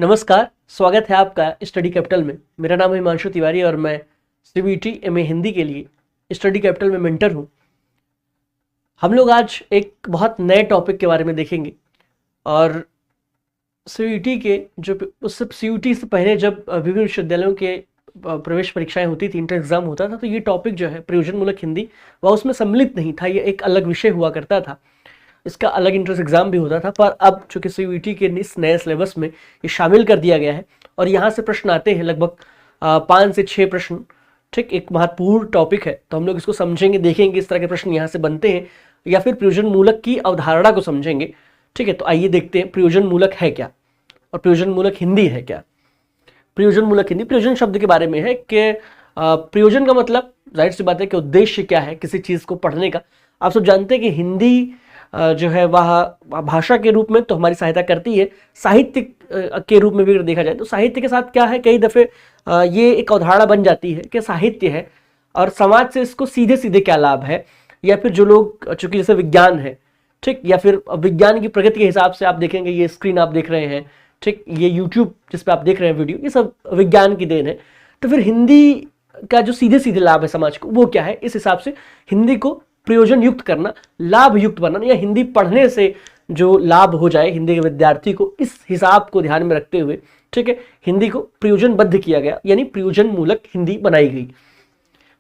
नमस्कार, स्वागत है आपका स्टडी कैपिटल में। मेरा नाम है हिमांशु तिवारी और मैं सीबीटी एमए हिंदी के लिए स्टडी कैपिटल में मेंटर हूँ। हम लोग आज एक बहुत नए टॉपिक के बारे में देखेंगे और सीयूटी के जो उससे सीयूटी से पहले जब विभिन्न विश्वविद्यालयों के प्रवेश परीक्षाएं होती थी, इंटर एग्जाम होता था, तो ये टॉपिक जो है प्रयोजनमूलक हिंदी वह उसमें सम्मिलित नहीं था। ये एक अलग विषय हुआ करता था, इसका अलग इंट्रेंस एग्जाम भी होता था। पर अब चूंकि सीयूटी के इस नए सिलेबस में ये शामिल कर दिया गया है और यहाँ से प्रश्न आते हैं, लगभग 5 से 6 प्रश्न। ठीक, एक महत्वपूर्ण टॉपिक है, तो हम लोग इसको समझेंगे, देखेंगे इस तरह के प्रश्न यहाँ से बनते हैं या फिर प्रयोजन मूलक की अवधारणा को समझेंगे। ठीक है, तो आइए देखते हैं प्रयोजन मूलक है क्या और प्रयोजन मूलक हिंदी है क्या। प्रयोजन मूलक हिंदी, प्रयोजन शब्द के बारे में है कि प्रयोजन का मतलब जाहिर सी बात है कि उद्देश्य क्या है किसी चीज़ को पढ़ने का। आप सब जानते हैं कि हिंदी जो है वह भाषा के रूप में तो हमारी सहायता करती है, साहित्य के रूप में भी अगर देखा जाए तो साहित्य के साथ क्या है, कई दफ़े ये एक अवधारणा बन जाती है कि साहित्य है और समाज से इसको सीधे सीधे क्या लाभ है, या फिर जो लोग चूंकि जैसे विज्ञान है, ठीक, या फिर विज्ञान की प्रगति के हिसाब से आप देखेंगे, ये स्क्रीन आप देख रहे हैं, ठीक, ये यूट्यूब जिस पे आप देख रहे हैं वीडियो, ये सब विज्ञान की देन है। तो फिर हिंदी का जो सीधे सीधे लाभ है समाज को, वो क्या है, इस हिसाब से हिंदी को प्रयोजन युक्त करना, लाभ युक्त बनाना, या हिंदी पढ़ने से जो लाभ हो जाए हिंदी के विद्यार्थी को, इस हिसाब को ध्यान में रखते हुए, ठीक है, हिंदी को प्रयोजनबद्ध किया गया, यानी प्रयोजन मूलक हिंदी बनाई गई।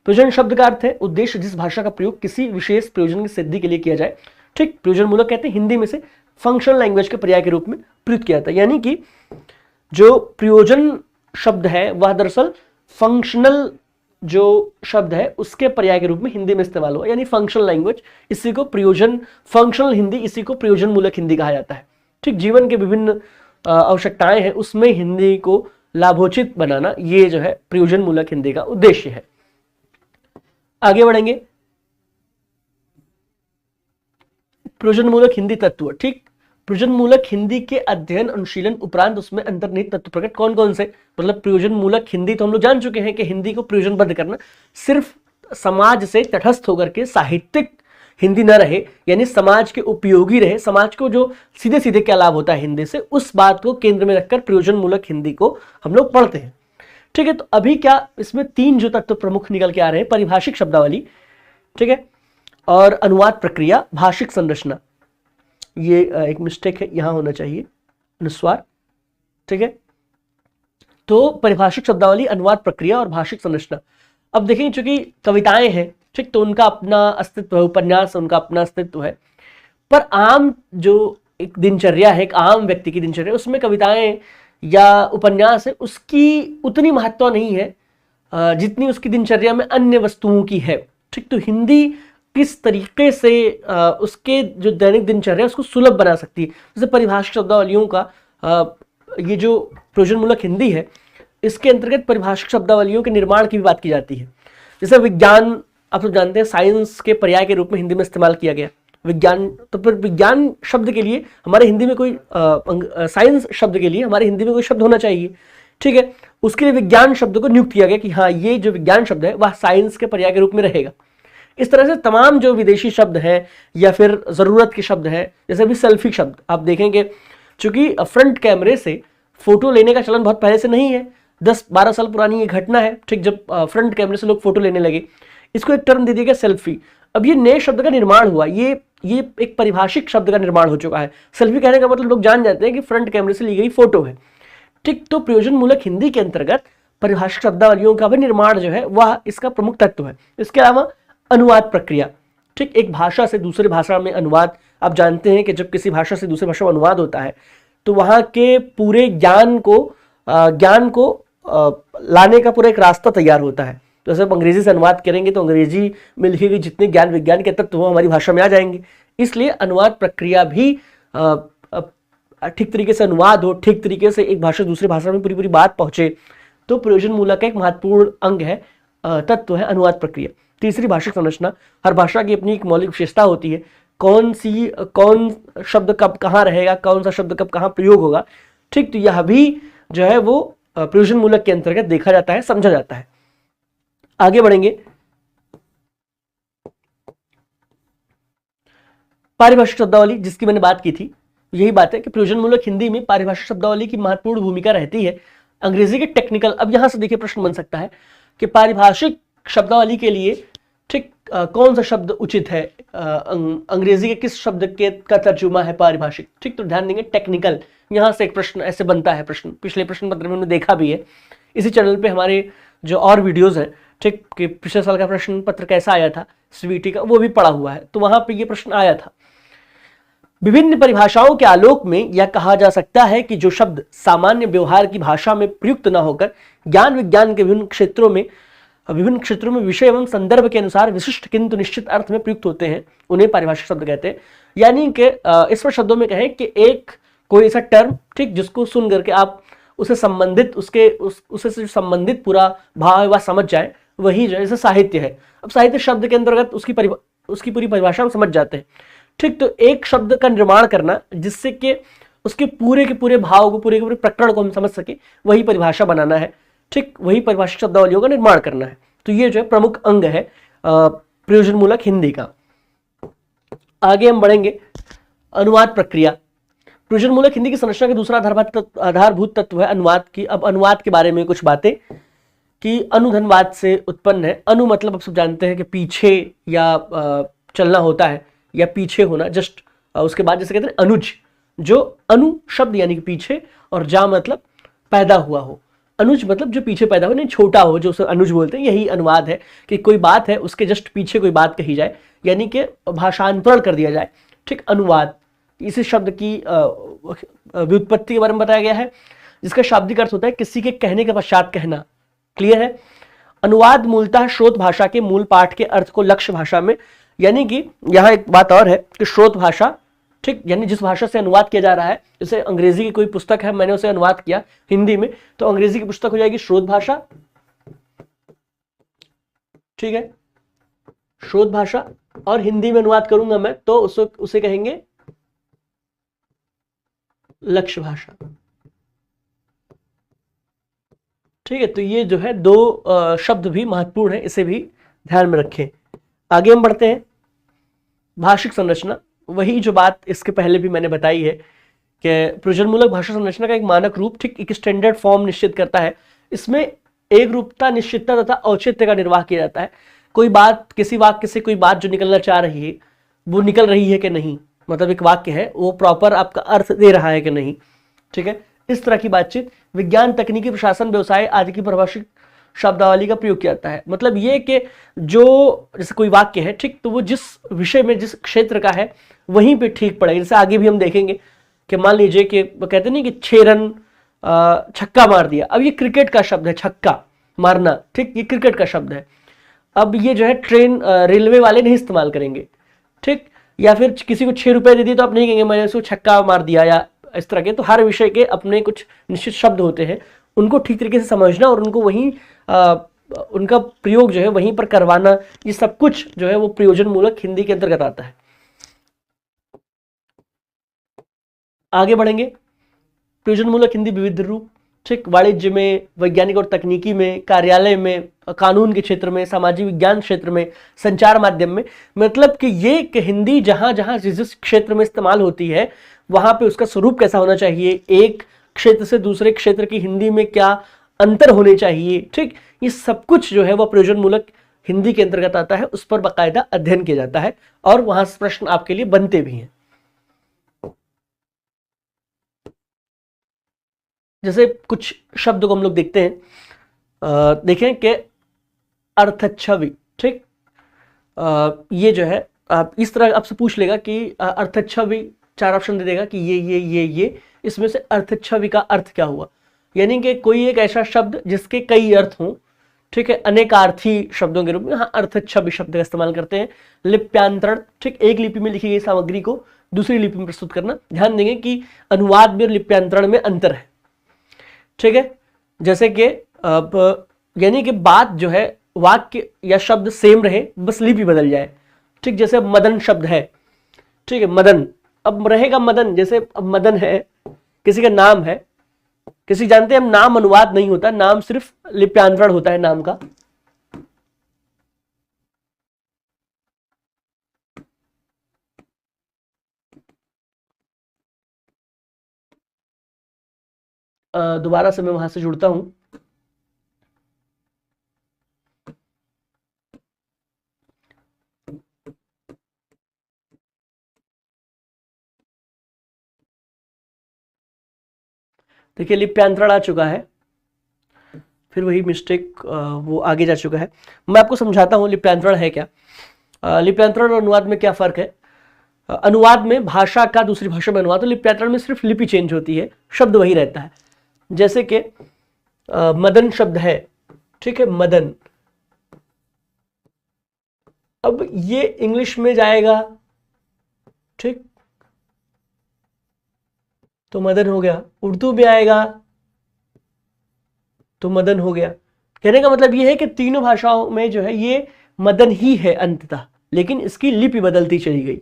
प्रयोजन शब्द का अर्थ है उद्देश्य, जिस भाषा का प्रयोग किसी विशेष प्रयोजन की सिद्धि के लिए किया जाए। ठीक, प्रयोजन मूलक कहते हैं हिंदी में से फंक्शनल लैंग्वेज के पर्याय के रूप में प्रयुक्त किया जाता है, यानी कि जो प्रयोजन शब्द है वह दरअसल फंक्शनल जो शब्द है उसके पर्याय के रूप में हिंदी में इस्तेमाल हुआ, यानी फंक्शनल लैंग्वेज, इसी को प्रयोजन, फंक्शनल हिंदी, इसी को प्रयोजन मूलक हिंदी कहा जाता है। ठीक, जीवन के विभिन्न आवश्यकताएं हैं, उसमें हिंदी को लाभोचित बनाना, ये जो है प्रयोजन मूलक हिंदी का उद्देश्य है। आगे बढ़ेंगे, प्रयोजन मूलक हिंदी तत्व। ठीक, प्रयोजन मूलक हिंदी के अध्ययन, अनुशीलन उपरांत उसमें अंतर्निहित तत्व प्रकट कौन कौन से, मतलब प्रयोजन मूलक हिंदी तो हम लोग जान चुके हैं कि हिंदी को प्रयोजनबद्ध करना, सिर्फ समाज से तटस्थ होकर के साहित्यिक हिंदी न रहे, यानी समाज के उपयोगी रहे, समाज को जो सीधे सीधे क्या लाभ होता है हिंदी से, उस बात को केंद्र में रखकर प्रयोजन मूलक हिंदी को हम लोग पढ़ते हैं। ठीक है, तो अभी क्या इसमें 3 जो तत्व प्रमुख निकल के आ रहे हैं, परिभाषिक शब्दावली, ठीक है, और अनुवाद प्रक्रिया, भाषिक संरचना। ये एक मिस्टेक है, यहां होना चाहिए अनुस्वार। ठीक है, तो परिभाषिक शब्दावली, अनुवाद प्रक्रिया और भाषिक संरचना। अब देखेंगे, चूंकि कविताएं हैं, ठीक, तो उनका अपना अस्तित्व है, उपन्यास उनका अपना अस्तित्व है, पर आम जो एक दिनचर्या है, एक आम व्यक्ति की दिनचर्या, उसमें कविताएं या उपन्यास है, उसकी उतनी महत्व नहीं है जितनी उसकी दिनचर्या में अन्य वस्तुओं की है। ठीक, तो हिंदी किस तरीके से उसके जो दैनिक दिनचर्या उसको सुलभ बना सकती है, जैसे परिभाषिक शब्दावलियों का ये जो प्रयोजन मूलक हिंदी है, इसके अंतर्गत परिभाषिक शब्दावलियों के निर्माण की भी बात की जाती है। जैसे विज्ञान, आप सब जानते हैं, साइंस के पर्याय के रूप में हिंदी में इस्तेमाल किया गया विज्ञान, तो फिर विज्ञान शब्द के लिए हमारे हिंदी में कोई साइंस शब्द के लिए हमारे हिंदी में कोई शब्द होना चाहिए। ठीक है, उसके लिए विज्ञान शब्द को नियुक्त किया गया कि हाँ, ये जो विज्ञान शब्द है वह साइंस के पर्याय के रूप में रहेगा। इस तरह से तमाम जो विदेशी शब्द हैं या फिर जरूरत के शब्द हैं, जैसे अभी सेल्फी शब्द आप देखेंगे, चूंकि फ्रंट कैमरे से फोटो लेने का चलन बहुत पहले से नहीं है, 10-12 साल पुरानी ये घटना है। ठीक, जब फ्रंट कैमरे से लोग फोटो लेने लगे, इसको एक टर्म दे दिया गया सेल्फी। अब ये नए शब्द का निर्माण हुआ, ये एक परिभाषिक शब्द का निर्माण हो चुका है। सेल्फी कहने का मतलब लोग जान जाते हैं कि फ्रंट कैमरे से ली गई फोटो है। ठीक, तो प्रयोजन मूलक हिंदी के अंतर्गत परिभाषिक शब्दावलियों का भी निर्माण जो है वह इसका प्रमुख तत्व है। इसके अलावा अनुवाद प्रक्रिया। ठीक, एक भाषा से दूसरी भाषा में अनुवाद, आप जानते हैं कि जब किसी भाषा से दूसरी भाषा में अनुवाद होता है तो वहाँ के पूरे ज्ञान को लाने का पूरा एक रास्ता तैयार होता है। तो जैसे आप अंग्रेजी से अनुवाद करेंगे तो अंग्रेजी में लिखे गए जितने ज्ञान विज्ञान के तत्व वो हमारी भाषा में आ जाएंगे, इसलिए अनुवाद प्रक्रिया भी ठीक तरीके से अनुवाद हो, ठीक तरीके से एक भाषा दूसरी भाषा में पूरी बात पहुंचे, तो प्रयोजन मूलक का एक महत्वपूर्ण अंग है, तत्व है अनुवाद प्रक्रिया। तीसरी, भाषिक संरचना। हर भाषा की अपनी एक मौलिक विशेषता होती है, कौन शब्द कब कहाँ रहेगा, कौन सा शब्द कब कहाँ प्रयोग होगा। ठीक, तो यह भी जो है वो प्रयोजन मूलक के अंतर्गत देखा जाता है, समझा जाता है। आगे बढ़ेंगे, पारिभाषिक शब्दावली जिसकी मैंने बात की थी, यही बात है कि प्रयोजनमूलक हिंदी में पारिभाषिक शब्दावली की महत्वपूर्ण भूमिका रहती है। अंग्रेजी के टेक्निकल, अब यहां से देखिए प्रश्न बन सकता है कि पारिभाषिक शब्दावली के लिए ठीक कौन सा शब्द उचित है, अंग्रेजी के किस शब्द के का तर्जुमा है पारिभाषिक, ठीक। तो ध्यान देंगे टेक्निकल, यहां से एक प्रश्न ऐसे बनता है। प्रश्न पिछले प्रश्न पत्र में हमने देखा भी है, इसी चैनल पे हमारे जो और वीडियोस हैं, ठीक, कि पिछले साल का प्रश्न पत्र कैसा आया था सीवीटी का, वो भी पड़ा हुआ है, तो वहां पे ये प्रश्न आया था। विभिन्न परिभाषाओं के आलोक में यह कहा जा सकता है कि जो शब्द सामान्य व्यवहार की भाषा में प्रयुक्त न होकर ज्ञान विज्ञान के विभिन्न क्षेत्रों में विषय एवं संदर्भ के अनुसार विशिष्ट किंतु निश्चित अर्थ में प्रयुक्त होते हैं, उन्हें पारिभाषिक शब्द कहते हैं। यानी कि इस पर शब्दों में कहें कि एक कोई ऐसा टर्म, ठीक, जिसको सुन करके आप उसे संबंधित उससे संबंधित पूरा भाव व समझ जाए, वही जो है साहित्य है। अब साहित्य शब्द के अंतर्गत उसकी पूरी परिभाषा हम समझ जाते हैं, ठीक। तो एक शब्द का निर्माण करना जिससे कि उसके पूरे के पूरे भाव को, पूरे के पूरे प्रकरण को हम समझ सके, वही परिभाषा बनाना है, ठीक, वही परिभाषिक शब्दावलियों का निर्माण करना है। तो ये जो है प्रमुख अंग है प्रयोजनमूलक हिंदी का। आगे हम बढ़ेंगे, अनुवाद प्रक्रिया। प्रयोजनमूलक हिंदी की संरचना का दूसरा आधारभूत तत्व है अनुवाद की। अब अनुवाद के बारे में कुछ बातें कि अनुधनवाद से उत्पन्न है। अनु मतलब आप सब जानते हैं कि पीछे या चलना होता है, या पीछे होना, जस्ट उसके बाद जैसे कहते हैं अनुज, जो अनु शब्द यानी कि पीछे, और जा मतलब पैदा हुआ हो। अनुज मतलब जो पीछे पैदा हो, नहीं छोटा हो, जो उसे अनुज बोलते हैं। यही अनुवाद है कि कोई बात है उसके जस्ट पीछे कोई बात कही जाए, यानी कि भाषांतरण कर दिया जाए, ठीक। अनुवाद इसी शब्द की व्युत्पत्ति के बारे में बताया गया है, जिसका शाब्दिक अर्थ होता है किसी के कहने के पश्चात कहना। क्लियर है। अनुवाद मूलतः स्रोत भाषा के मूल पाठ के अर्थ को लक्ष्य भाषा में, यानी कि यहां एक बात और है कि स्रोत भाषा, ठीक, यानी जिस भाषा से अनुवाद किया जा रहा है, जैसे अंग्रेजी की कोई पुस्तक है, मैंने उसे अनुवाद किया हिंदी में, तो अंग्रेजी की पुस्तक हो जाएगी स्रोत भाषा, ठीक है, स्रोत भाषा। और हिंदी में अनुवाद करूंगा मैं तो उसे कहेंगे लक्ष्य भाषा, ठीक है। तो ये जो है दो शब्द भी महत्वपूर्ण है, इसे भी ध्यान में रखें। आगे हम बढ़ते हैं, भाषिक संरचना। वही जो बात इसके पहले भी मैंने बताई है कि प्रयोजनमूलक भाषा संरचना का एक मानक रूप, ठीक, एक स्टैंडर्ड फॉर्म निश्चित करता है। इसमें एक रूपता, निश्चितता तथा औचित्य का निर्वाह किया जाता है। कोई बात, किसी वाक्य से कोई बात जो निकलना चाह रही है वो निकल रही है कि नहीं, मतलब एक वाक्य है वो प्रॉपर आपका अर्थ दे रहा है कि नहीं, ठीक है। इस तरह की बातचीत विज्ञान, तकनीकी, प्रशासन, व्यवसाय आदि की परिभाषिक शब्दावली का प्रयोग किया जाता है। मतलब ये कि जो जैसे कोई वाक्य है, ठीक, तो वो जिस विषय में, जिस क्षेत्र का है, वहीं पे ठीक पड़ेगा। जैसे आगे भी हम देखेंगे कि मान लीजिए कि वो कहते नहीं कि 6 रन छक्का मार दिया। अब ये क्रिकेट का शब्द है, छक्का मारना, ठीक, ये क्रिकेट का शब्द है। अब ये जो है ट्रेन, रेलवे वाले नहीं इस्तेमाल करेंगे, ठीक। या फिर किसी को 6 रुपए दे दिए तो आप नहीं कहेंगे मैंने उसको छक्का मार दिया, या इस तरह के। तो हर विषय के अपने कुछ निश्चित शब्द होते हैं, उनको ठीक तरीके से समझना और उनको वहीं उनका प्रयोग जो है वहीं पर करवाना, ये सब कुछ जो है वो प्रयोजनमूलक हिंदी के अंतर्गत आता है। आगे बढ़ेंगे, प्रयोजनमूलक हिंदी विविध रूप, ठीक, वाणिज्य में, वैज्ञानिक और तकनीकी में, कार्यालय में, कानून के क्षेत्र में, सामाजिक विज्ञान क्षेत्र में, संचार माध्यम में। मतलब कि ये कि हिंदी जहां जहां जिस क्षेत्र में इस्तेमाल होती है वहां पे उसका स्वरूप कैसा होना चाहिए, एक क्षेत्र से दूसरे क्षेत्र की हिंदी में क्या अंतर होने चाहिए, ठीक, ये सब कुछ जो है वह प्रयोजनमूलक हिंदी के अंतर्गत आता है। उस पर बाकायदा अध्ययन किया जाता है और वहां से प्रश्न आपके लिए बनते भी हैं। जैसे कुछ शब्द को हम लोग देखते हैं, देखें कि अर्थछवि, ठीक, ये जो है आप इस तरह आपसे पूछ लेगा कि अर्थछवि, 4 ऑप्शन दे देगा कि ये इसमें से अर्थछवि का अर्थ क्या हुआ। यानी कि कोई एक ऐसा शब्द जिसके कई अर्थ हों, ठीक है, अनेकार्थी शब्दों के रूप में, हाँ, अर्थछवि शब्द का इस्तेमाल करते हैं। लिप्यांतरण, ठीक, एक लिपि में लिखी गई सामग्री को दूसरी लिपि में प्रस्तुत करना। ध्यान देंगे कि अनुवाद में और लिप्यांतरण में अंतर है, ठीक है। जैसे कि यानी कि बात जो है, वाक्य या शब्द सेम रहे, बस लिपि बदल जाए, ठीक। जैसे अब मदन शब्द है, ठीक है, मदन, अब रहेगा मदन। जैसे अब मदन है, किसी का नाम है, किसी जानते हैं हम नाम अनुवाद नहीं होता, नाम सिर्फ लिप्यांतरण होता है नाम का। दोबारा से मैं वहां से जुड़ता हूं। देखिए लिप्यांतरण आ चुका है, फिर वही मिस्टेक वो आगे जा चुका है। मैं आपको समझाता हूँ लिप्यांतरण है क्या। लिप्यांतरण और अनुवाद में क्या फर्क है। अनुवाद में भाषा का दूसरी भाषा में अनुवाद, तो लिप्यांतरण में सिर्फ लिपि चेंज होती है, शब्द वही रहता है। जैसे कि मदन शब्द है, ठीक है, मदन, अब ये इंग्लिश में जाएगा, ठीक, तो मदन हो गया, उर्दू में आएगा तो मदन हो गया। कहने का मतलब ये है कि तीनों भाषाओं में जो है ये मदन ही है अंततः, लेकिन इसकी लिपि बदलती चली गई।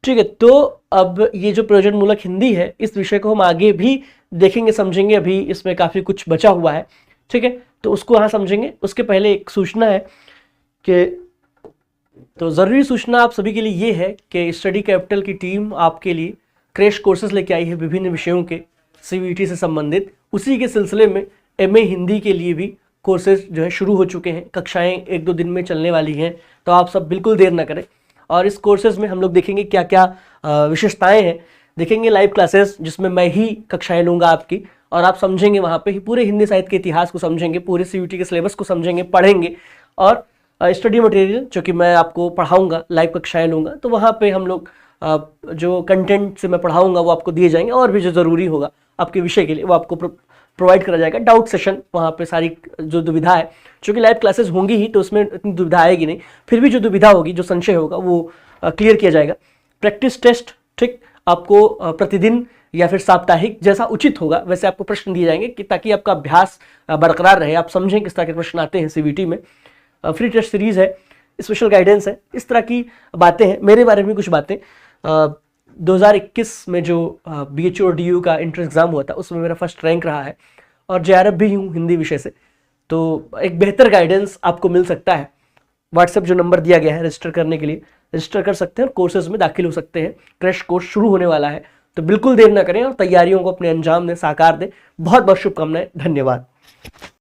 ठीक है, तो अब ये जो प्रयोजन मूलक हिंदी है, इस विषय को हम आगे भी देखेंगे, समझेंगे। अभी इसमें काफी कुछ बचा हुआ है, ठीक है, तो उसको यहाँ समझेंगे। उसके पहले एक सूचना है कि, तो जरूरी सूचना आप सभी के लिए ये है कि स्टडी कैपिटल की टीम आपके लिए क्रैश कोर्सेज लेके आई है विभिन्न विषयों के, सीवीटी से संबंधित। उसी के सिलसिले में एमए हिंदी के लिए भी कोर्सेज जो है शुरू हो चुके हैं। कक्षाएं 1-2 दिन में चलने वाली हैं, तो आप सब बिल्कुल देर ना करें। और इस कोर्सेज में हम लोग देखेंगे क्या क्या विशेषताएं हैं। देखेंगे लाइव क्लासेस जिसमें मैं ही कक्षाएं लूंगा आपकी, और आप समझेंगे वहाँ पे ही पूरे हिंदी साहित्य के इतिहास को समझेंगे, पूरे सीवीटी के सिलेबस को समझेंगे, पढ़ेंगे। और स्टडी मटेरियल जो कि मैं आपको पढ़ाऊंगा, लाइव कक्षाएं लूंगा, तो वहाँ पे हम लोग जो कंटेंट से मैं पढ़ाऊंगा वो आपको दिए जाएंगे, और भी जो ज़रूरी होगा आपके विषय के लिए वो आपको प्रोवाइड करा जाएगा। डाउट सेशन वहाँ पे सारी जो दुविधा है, चूँकि लाइव क्लासेस होंगी ही तो उसमें इतनी दुविधा आएगी नहीं, फिर भी जो दुविधा होगी, जो संशय होगा वो क्लियर किया जाएगा। प्रैक्टिस टेस्ट, ठीक, आपको प्रतिदिन या फिर साप्ताहिक जैसा उचित होगा वैसे आपको प्रश्न दिए जाएंगे, कि ताकि आपका अभ्यास बरकरार रहे, आप समझें किस तरह के प्रश्न आते हैं सीवीटी में। फ्री टेस्ट सीरीज है, स्पेशल गाइडेंस है, इस तरह की बातें हैं। मेरे बारे में कुछ बातें, 2021 में जो BHU और DU का एंट्रेंस एग्जाम हुआ था उसमें मेरा फर्स्ट रैंक रहा है, और JRF भी हूँ हिंदी विषय से, तो एक बेहतर गाइडेंस आपको मिल सकता है। व्हाट्सएप जो नंबर दिया गया है रजिस्टर करने के लिए, रजिस्टर कर सकते हैं और कोर्सेज में दाखिल हो सकते हैं। क्रैश कोर्स शुरू होने वाला है, तो बिल्कुल देर ना करें और तैयारियों को अपने अंजाम दें, साकार दें। बहुत बहुत शुभकामनाएं, धन्यवाद।